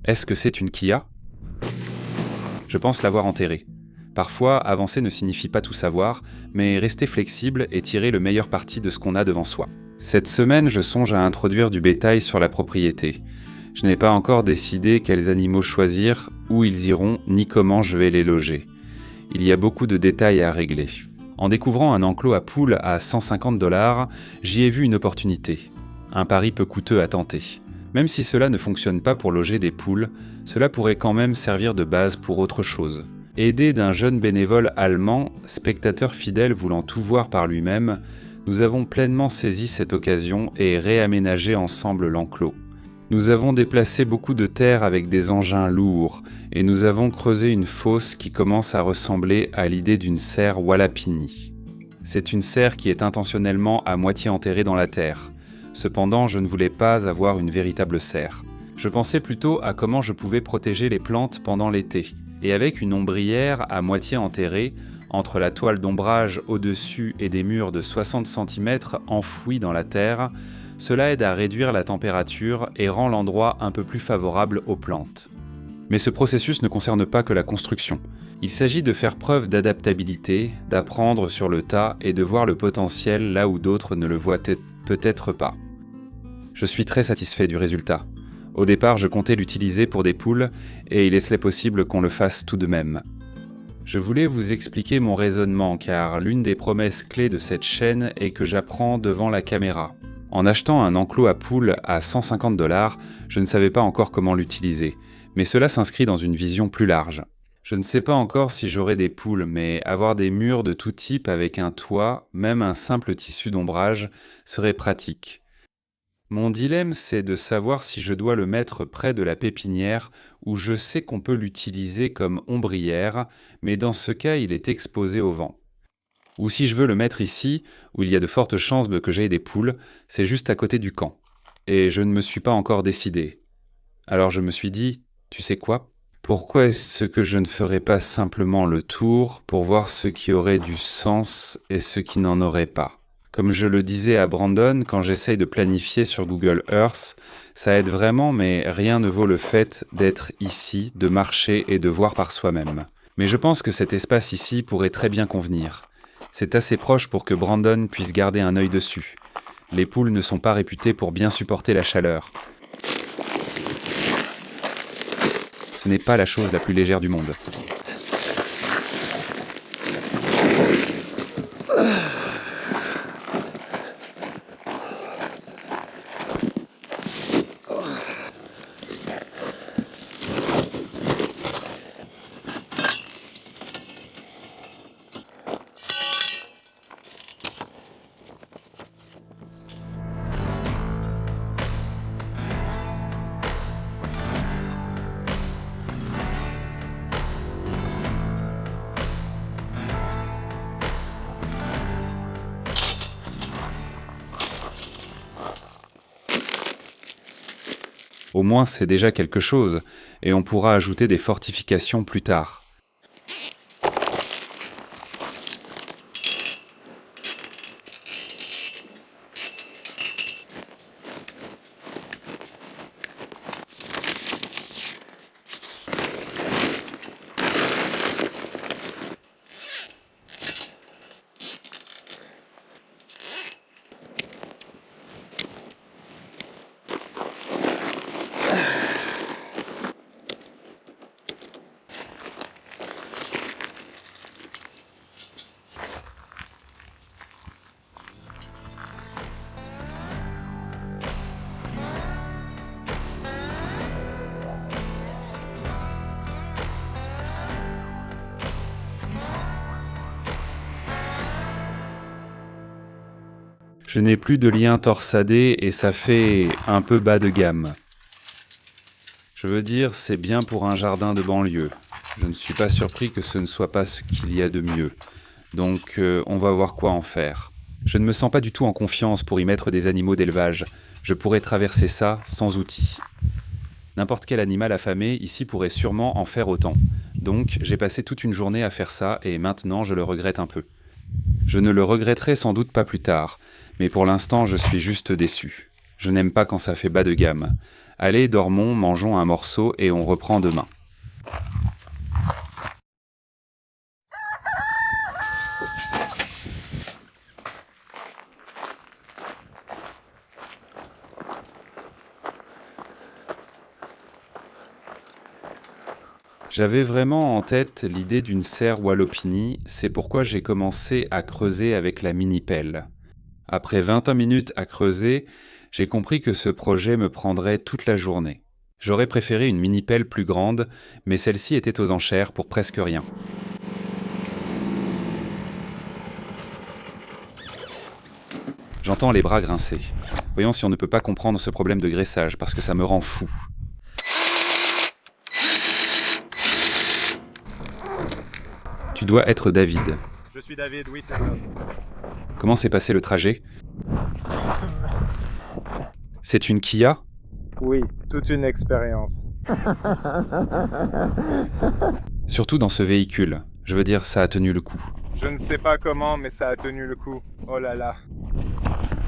Est-ce que c'est une Kia ? Je pense l'avoir enterrée. Parfois, avancer ne signifie pas tout savoir, mais rester flexible et tirer le meilleur parti de ce qu'on a devant soi. Cette semaine, je songe à introduire du bétail sur la propriété. Je n'ai pas encore décidé quels animaux choisir, où ils iront, ni comment je vais les loger. Il y a beaucoup de détails à régler. En découvrant un enclos à poules à 150 $, j'y ai vu une opportunité. Un pari peu coûteux à tenter. Même si cela ne fonctionne pas pour loger des poules, cela pourrait quand même servir de base pour autre chose. Aidé d'un jeune bénévole allemand, spectateur fidèle voulant tout voir par lui-même, nous avons pleinement saisi cette occasion et réaménagé ensemble l'enclos. Nous avons déplacé beaucoup de terre avec des engins lourds et nous avons creusé une fosse qui commence à ressembler à l'idée d'une serre Wallapini. C'est une serre qui est intentionnellement à moitié enterrée dans la terre. Cependant, je ne voulais pas avoir une véritable serre. Je pensais plutôt à comment je pouvais protéger les plantes pendant l'été. Et avec une ombrière à moitié enterrée, entre la toile d'ombrage au-dessus et des murs de 60 cm enfouis dans la terre, cela aide à réduire la température et rend l'endroit un peu plus favorable aux plantes. Mais ce processus ne concerne pas que la construction. Il s'agit de faire preuve d'adaptabilité, d'apprendre sur le tas et de voir le potentiel là où d'autres ne le voient peut-être pas. Je suis très satisfait du résultat. Au départ, je comptais l'utiliser pour des poules et il est possible qu'on le fasse tout de même. Je voulais vous expliquer mon raisonnement car l'une des promesses clés de cette chaîne est que j'apprends devant la caméra. En achetant un enclos à poules à 150 $, je ne savais pas encore comment l'utiliser, mais cela s'inscrit dans une vision plus large. Je ne sais pas encore si j'aurai des poules, mais avoir des murs de tout type avec un toit, même un simple tissu d'ombrage, serait pratique. Mon dilemme, c'est de savoir si je dois le mettre près de la pépinière où je sais qu'on peut l'utiliser comme ombrière, mais dans ce cas, il est exposé au vent. Ou si je veux le mettre ici, où il y a de fortes chances que j'aie des poules, c'est juste à côté du camp. Et je ne me suis pas encore décidé. Alors je me suis dit, tu sais quoi ? Pourquoi est-ce que je ne ferais pas simplement le tour pour voir ce qui aurait du sens et ce qui n'en aurait pas ? Comme je le disais à Brandon, quand j'essaye de planifier sur Google Earth, ça aide vraiment, mais rien ne vaut le fait d'être ici, de marcher et de voir par soi-même. Mais je pense que cet espace ici pourrait très bien convenir. C'est assez proche pour que Brandon puisse garder un œil dessus. Les poules ne sont pas réputées pour bien supporter la chaleur. Ce n'est pas la chose la plus légère du monde. Au moins, c'est déjà quelque chose, et on pourra ajouter des fortifications plus tard. Je n'ai plus de lien torsadé et ça fait un peu bas de gamme. Je veux dire, c'est bien pour un jardin de banlieue. Je ne suis pas surpris que ce ne soit pas ce qu'il y a de mieux. Donc, on va voir quoi en faire. Je ne me sens pas du tout en confiance pour y mettre des animaux d'élevage. Je pourrais traverser ça sans outils. N'importe quel animal affamé ici pourrait sûrement en faire autant. Donc, j'ai passé toute une journée à faire ça et maintenant je le regrette un peu. Je ne le regretterai sans doute pas plus tard, mais pour l'instant je suis juste déçu. Je n'aime pas quand ça fait bas de gamme. Allez, dormons, mangeons un morceau et on reprend demain. J'avais vraiment en tête l'idée d'une serre Wallopini, c'est pourquoi j'ai commencé à creuser avec la mini-pelle. Après 21 minutes à creuser, j'ai compris que ce projet me prendrait toute la journée. J'aurais préféré une mini-pelle plus grande, mais celle-ci était aux enchères pour presque rien. J'entends les bras grincer. Voyons si on ne peut pas comprendre ce problème de graissage, parce que ça me rend fou. Tu dois être David. Je suis David, oui, c'est ça. Comment s'est passé le trajet? C'est une Kia? Oui, toute une expérience. Surtout dans ce véhicule. Je veux dire, ça a tenu le coup. Je ne sais pas comment, mais ça a tenu le coup. Oh là là.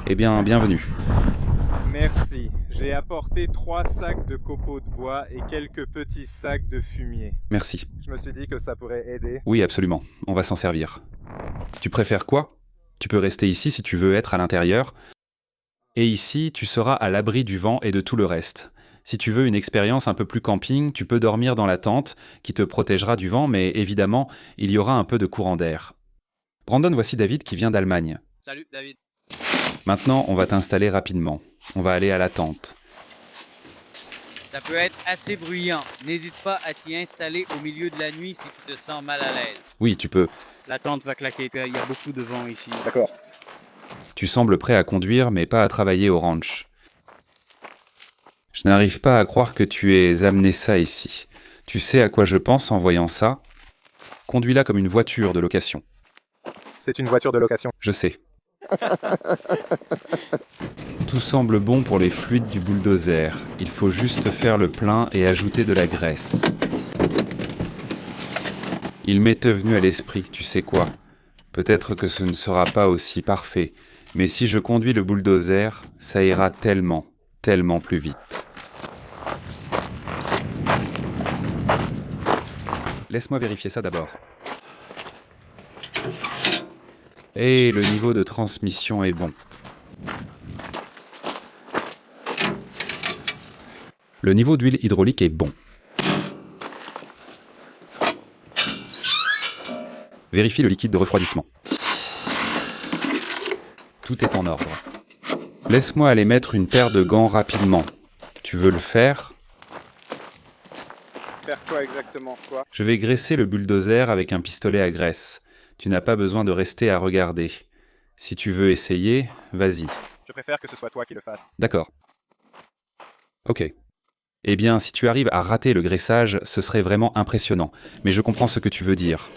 Eh bien, bienvenue. Merci. J'ai apporté 3 sacs de copeaux de bois et quelques petits sacs de fumier. Merci. Je me suis dit que ça pourrait aider. Oui, absolument. On va s'en servir. Tu préfères quoi? Tu peux rester ici si tu veux être à l'intérieur. Et ici, tu seras à l'abri du vent et de tout le reste. Si tu veux une expérience un peu plus camping, tu peux dormir dans la tente qui te protégera du vent, mais évidemment, il y aura un peu de courant d'air. Brandon, voici David qui vient d'Allemagne. Salut David. Maintenant, on va t'installer rapidement. On va aller à la tente. Ça peut être assez bruyant. N'hésite pas à t'y installer au milieu de la nuit si tu te sens mal à l'aise. Oui, tu peux. La tente va claquer, il y a beaucoup de vent ici. D'accord. Tu sembles prêt à conduire, mais pas à travailler au ranch. Je n'arrive pas à croire que tu aies amené ça ici. Tu sais à quoi je pense en voyant ça? Conduis-la comme une voiture de location. C'est une voiture de location. Je sais. Tout semble bon pour les fluides du bulldozer. Il faut juste faire le plein et ajouter de la graisse. Il m'est venu à l'esprit, tu sais quoi? Peut-être que ce ne sera pas aussi parfait, mais si je conduis le bulldozer, ça ira tellement, tellement plus vite. Laisse-moi vérifier ça d'abord. Et le niveau de transmission est bon. Le niveau d'huile hydraulique est bon. Vérifie le liquide de refroidissement. Tout est en ordre. Laisse-moi aller mettre une paire de gants rapidement. Tu veux le faire? Faire quoi exactement? Quoi? Je vais graisser le bulldozer avec un pistolet à graisse. Tu n'as pas besoin de rester à regarder. Si tu veux essayer, vas-y. Je préfère que ce soit toi qui le fasses. D'accord. Ok. Eh bien, si tu arrives à rater le graissage, ce serait vraiment impressionnant. Mais je comprends ce que tu veux dire.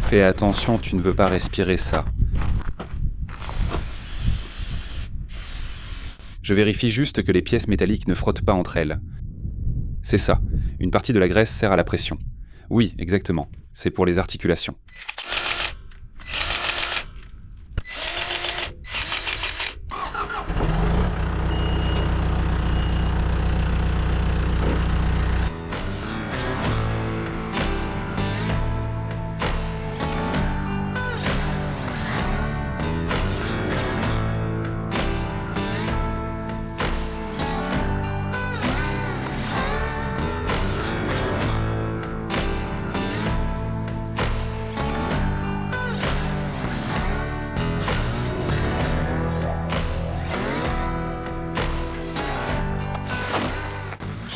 Fais attention, tu ne veux pas respirer ça. Je vérifie juste que les pièces métalliques ne frottent pas entre elles. C'est ça. Une partie de la graisse sert à la pression. Oui, exactement. C'est pour les articulations.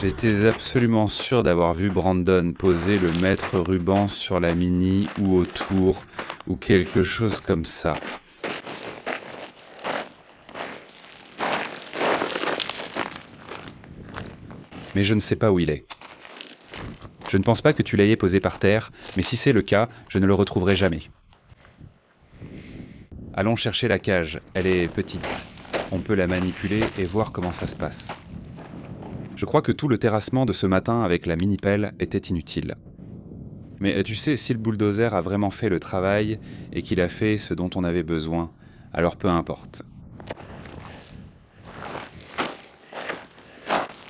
J'étais absolument sûr d'avoir vu Brandon poser le mètre ruban sur la Mini ou autour, ou quelque chose comme ça. Mais je ne sais pas où il est. Je ne pense pas que tu l'aies posé par terre, mais si c'est le cas, je ne le retrouverai jamais. Allons chercher la cage, elle est petite. On peut la manipuler et voir comment ça se passe. Je crois que tout le terrassement de ce matin avec la mini-pelle était inutile. Mais tu sais, si le bulldozer a vraiment fait le travail et qu'il a fait ce dont on avait besoin, alors peu importe.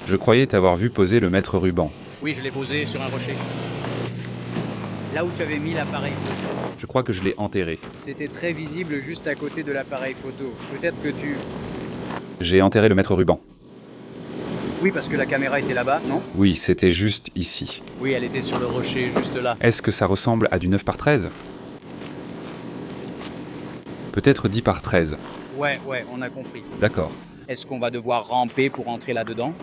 Je croyais t'avoir vu poser le maître ruban. Oui, je l'ai posé sur un rocher. Là où tu avais mis l'appareil photo. Je crois que je l'ai enterré. C'était très visible juste à côté de l'appareil photo. Peut-être que tu... J'ai enterré le maître ruban. Oui, parce que la caméra était là-bas, non? Oui, c'était juste ici. Oui, elle était sur le rocher, juste là. Est-ce que ça ressemble à du 9 par 13? Peut-être 10 par 13. Ouais, on a compris. D'accord. Est-ce qu'on va devoir ramper pour entrer là-dedans?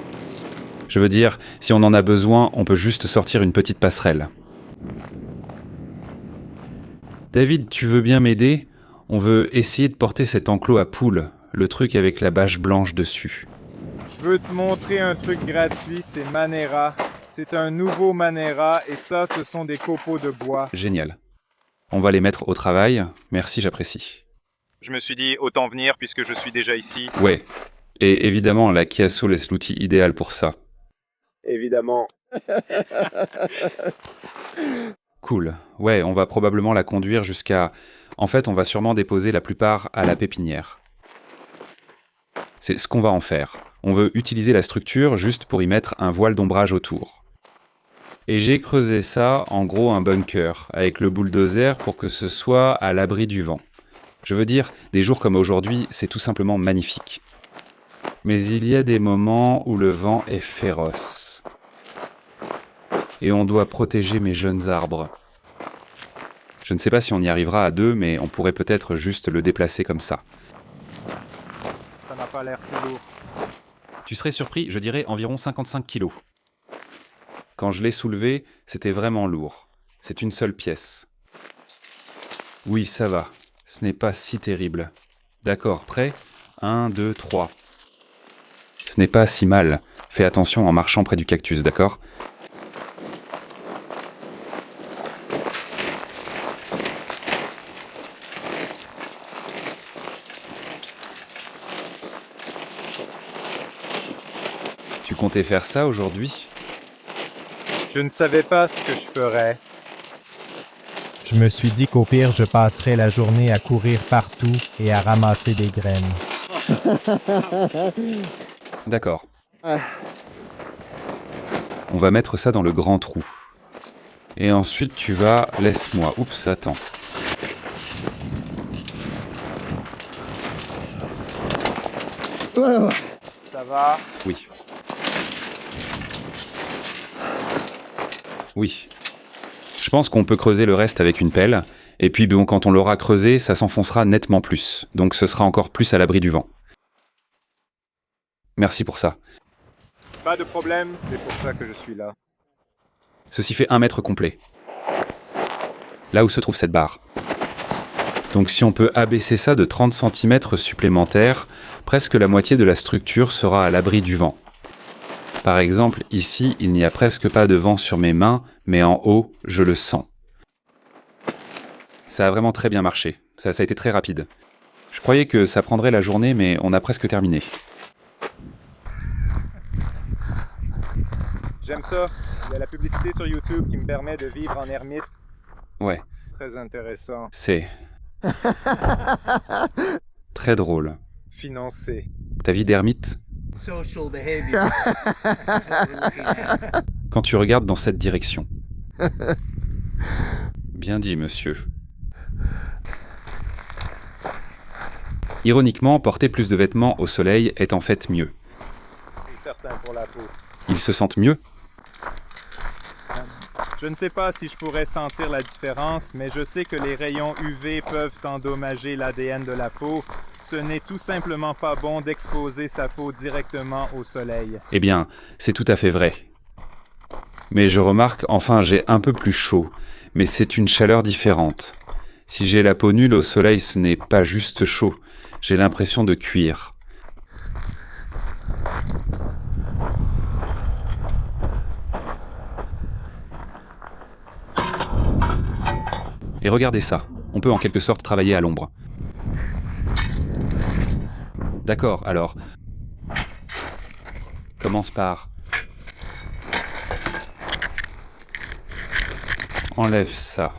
Je veux dire, si on en a besoin, on peut juste sortir une petite passerelle. David, tu veux bien m'aider? On veut essayer de porter cet enclos à poules, le truc avec la bâche blanche dessus. Je veux te montrer un truc gratuit, c'est Manera. C'est un nouveau Manera et ça, ce sont des copeaux de bois. Génial. On va les mettre au travail. Merci, j'apprécie. Je me suis dit, autant venir puisque je suis déjà ici. Ouais. Et évidemment, la Kia Soul est l'outil idéal pour ça. Évidemment. Cool. Ouais, on va probablement la conduire jusqu'à... En fait, on va sûrement déposer la plupart à la pépinière. C'est ce qu'on va en faire. On veut utiliser la structure juste pour y mettre un voile d'ombrage autour. Et j'ai creusé ça, en gros un bunker, avec le bulldozer pour que ce soit à l'abri du vent. Je veux dire, des jours comme aujourd'hui, c'est tout simplement magnifique. Mais il y a des moments où le vent est féroce. Et on doit protéger mes jeunes arbres. Je ne sais pas si on y arrivera à deux, mais on pourrait peut-être juste le déplacer comme ça. Ça n'a pas l'air si lourd. Tu serais surpris, je dirais environ 55 kilos. Quand je l'ai soulevé, c'était vraiment lourd. C'est une seule pièce. Oui, ça va. Ce n'est pas si terrible. D'accord, prêt? 1, 2, 3. Ce n'est pas si mal. Fais attention en marchant près du cactus, d'accord? Tu comptais faire ça aujourd'hui? Je ne savais pas ce que je ferais. Je me suis dit qu'au pire, je passerais la journée à courir partout et à ramasser des graines. D'accord. On va mettre ça dans le grand trou. Et ensuite tu vas... Laisse-moi. Oups, attends. Ça va? Oui. Oui. Je pense qu'on peut creuser le reste avec une pelle, et puis bon, quand on l'aura creusé, ça s'enfoncera nettement plus, donc ce sera encore plus à l'abri du vent. Merci pour ça. Pas de problème, c'est pour ça que je suis là. Ceci fait 1 mètre complet. Là où se trouve cette barre. Donc si on peut abaisser ça de 30 cm supplémentaires, presque la moitié de la structure sera à l'abri du vent. Par exemple, ici, il n'y a presque pas de vent sur mes mains, mais en haut, je le sens. Ça a vraiment très bien marché. Ça a été très rapide. Je croyais que ça prendrait la journée, mais on a presque terminé. J'aime ça. Il y a la publicité sur YouTube qui me permet de vivre en ermite. Ouais, Très intéressant. c'est très drôle. Financé. Ta vie d'ermite, Social behavior. That's what we're looking at. quand tu regardes dans cette direction. Bien dit, monsieur. Ironiquement, porter plus de vêtements au soleil est en fait mieux. C'est certain pour la peau. Ils se sentent mieux? Je ne sais pas si je pourrais sentir la différence, mais je sais que les rayons UV peuvent endommager l'ADN de la peau. Ce n'est tout simplement pas bon d'exposer sa peau directement au soleil. Eh bien, c'est tout à fait vrai. Mais je remarque, enfin, j'ai un peu plus chaud, mais c'est une chaleur différente. Si j'ai la peau nulle au soleil, ce n'est pas juste chaud, j'ai l'impression de cuire. Et regardez ça, on peut en quelque sorte travailler à l'ombre. D'accord, alors... Commence par... Enlève ça.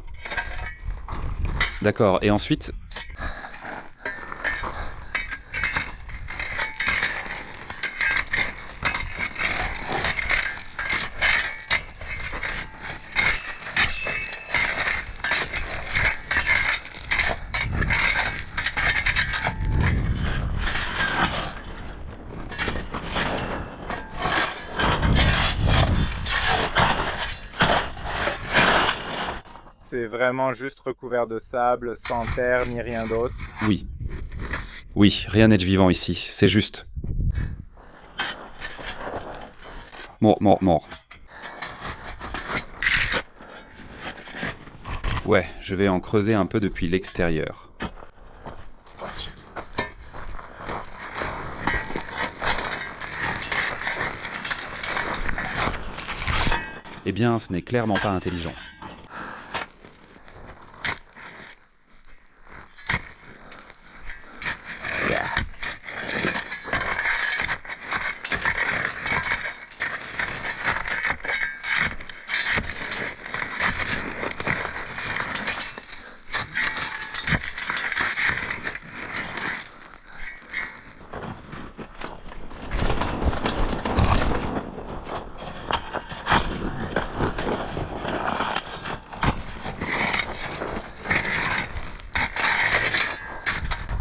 D'accord, et ensuite... c'est vraiment juste recouvert de sable, sans terre ni rien d'autre. Oui. Oui, rien n'est de vivant ici, c'est juste. Mort. Ouais, je vais en creuser un peu depuis l'extérieur. Eh bien, ce n'est clairement pas intelligent.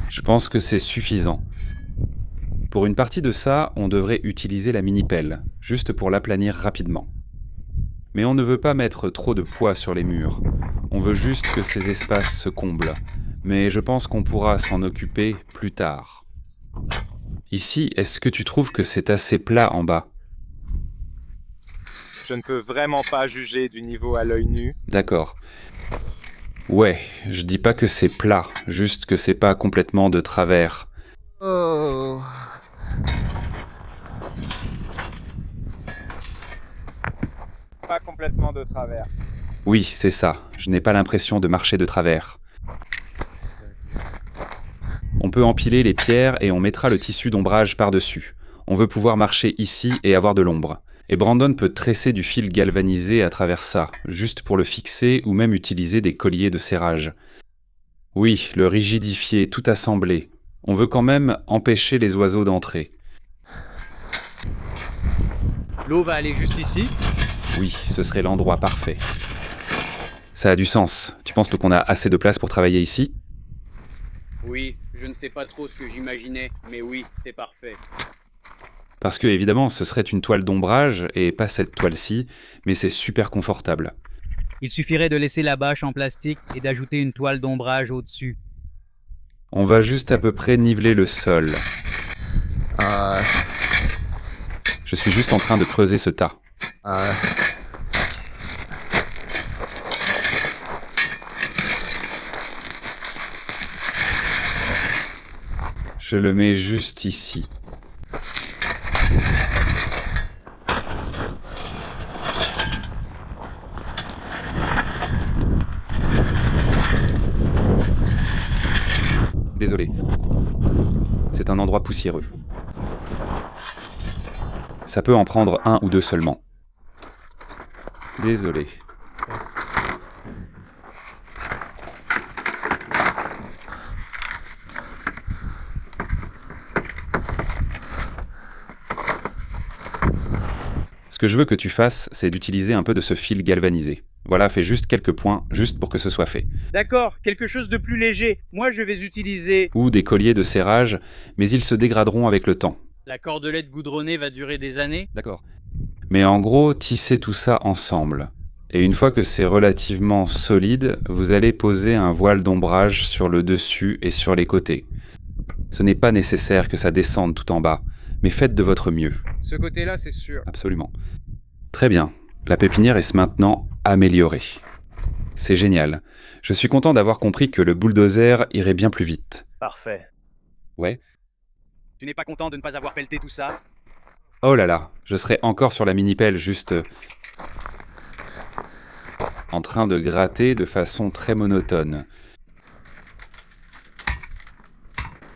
Je pense que c'est suffisant. Pour une partie de ça, on devrait utiliser la mini-pelle, juste pour l'aplanir rapidement. Mais on ne veut pas mettre trop de poids sur les murs. On veut juste que ces espaces se comblent. Mais je pense qu'on pourra s'en occuper plus tard. Ici, est-ce que tu trouves que c'est assez plat en bas ? Je ne peux vraiment pas juger du niveau à l'œil nu. D'accord. Ouais, je dis pas que c'est plat, juste que c'est pas complètement de travers. Oh. Pas complètement de travers. Oui, c'est ça, je n'ai pas l'impression de marcher de travers. On peut empiler les pierres et on mettra le tissu d'ombrage par-dessus. On veut pouvoir marcher ici et avoir de l'ombre. Et Brandon peut tresser du fil galvanisé à travers ça, juste pour le fixer ou même utiliser des colliers de serrage. Oui, le rigidifier, tout assemblé. On veut quand même empêcher les oiseaux d'entrer. L'eau va aller juste ici. Oui, ce serait l'endroit parfait. Ça a du sens. Tu penses qu'on a assez de place pour travailler ici ? Oui, je ne sais pas trop ce que j'imaginais, mais oui, c'est parfait. Parce que, évidemment, ce serait une toile d'ombrage, et pas cette toile-ci, mais c'est super confortable. Il suffirait de laisser la bâche en plastique et d'ajouter une toile d'ombrage au-dessus. On va juste à peu près niveler le sol. Je suis juste en train de creuser ce tas. Je le mets juste ici. Désolé. C'est un endroit poussiéreux. Ça peut en prendre un ou deux seulement. Désolé. Ce que je veux que tu fasses, c'est d'utiliser un peu de ce fil galvanisé. Voilà, fais juste quelques points, juste pour que ce soit fait. D'accord, quelque chose de plus léger. Moi, je vais utiliser... Ou des colliers de serrage, mais ils se dégraderont avec le temps. La cordelette goudronnée va durer des années. D'accord. Mais en gros, tissez tout ça ensemble. Et une fois que c'est relativement solide, vous allez poser un voile d'ombrage sur le dessus et sur les côtés. Ce n'est pas nécessaire que ça descende tout en bas, mais faites de votre mieux. Ce côté-là, c'est sûr. Absolument. Très bien. La pépinière est maintenant améliorée. C'est génial. Je suis content d'avoir compris que le bulldozer irait bien plus vite. Parfait. Ouais. Tu n'es pas content de ne pas avoir pelleté tout ça? Oh là là, je serais encore sur la mini-pelle, juste... en train de gratter de façon très monotone.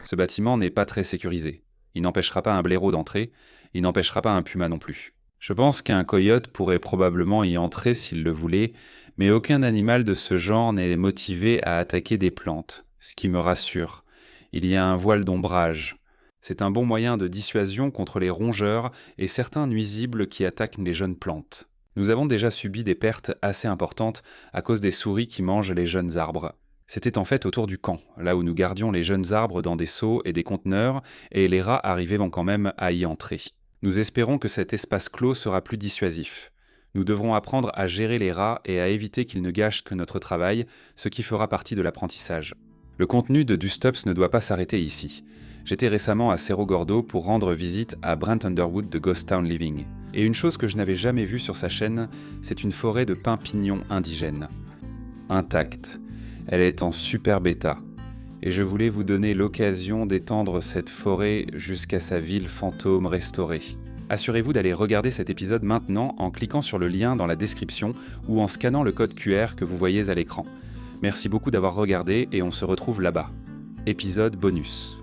Ce bâtiment n'est pas très sécurisé. Il n'empêchera pas un blaireau d'entrer, il n'empêchera pas un puma non plus. Je pense qu'un coyote pourrait probablement y entrer s'il le voulait, mais aucun animal de ce genre n'est motivé à attaquer des plantes, ce qui me rassure. Il y a un voile d'ombrage. C'est un bon moyen de dissuasion contre les rongeurs et certains nuisibles qui attaquent les jeunes plantes. Nous avons déjà subi des pertes assez importantes à cause des souris qui mangent les jeunes arbres. C'était en fait autour du camp, là où nous gardions les jeunes arbres dans des seaux et des conteneurs, et les rats arrivaient quand même à y entrer. Nous espérons que cet espace clos sera plus dissuasif. Nous devrons apprendre à gérer les rats et à éviter qu'ils ne gâchent que notre travail, ce qui fera partie de l'apprentissage. Le contenu de Dustops ne doit pas s'arrêter ici. J'étais récemment à Cerro Gordo pour rendre visite à Brent Underwood de Ghost Town Living. Et une chose que je n'avais jamais vue sur sa chaîne, c'est une forêt de pins pignons indigènes. Intacte. Elle est en super bêta. Et je voulais vous donner l'occasion d'étendre cette forêt jusqu'à sa ville fantôme restaurée. Assurez-vous d'aller regarder cet épisode maintenant en cliquant sur le lien dans la description ou en scannant le code QR que vous voyez à l'écran. Merci beaucoup d'avoir regardé et on se retrouve là-bas. Épisode bonus.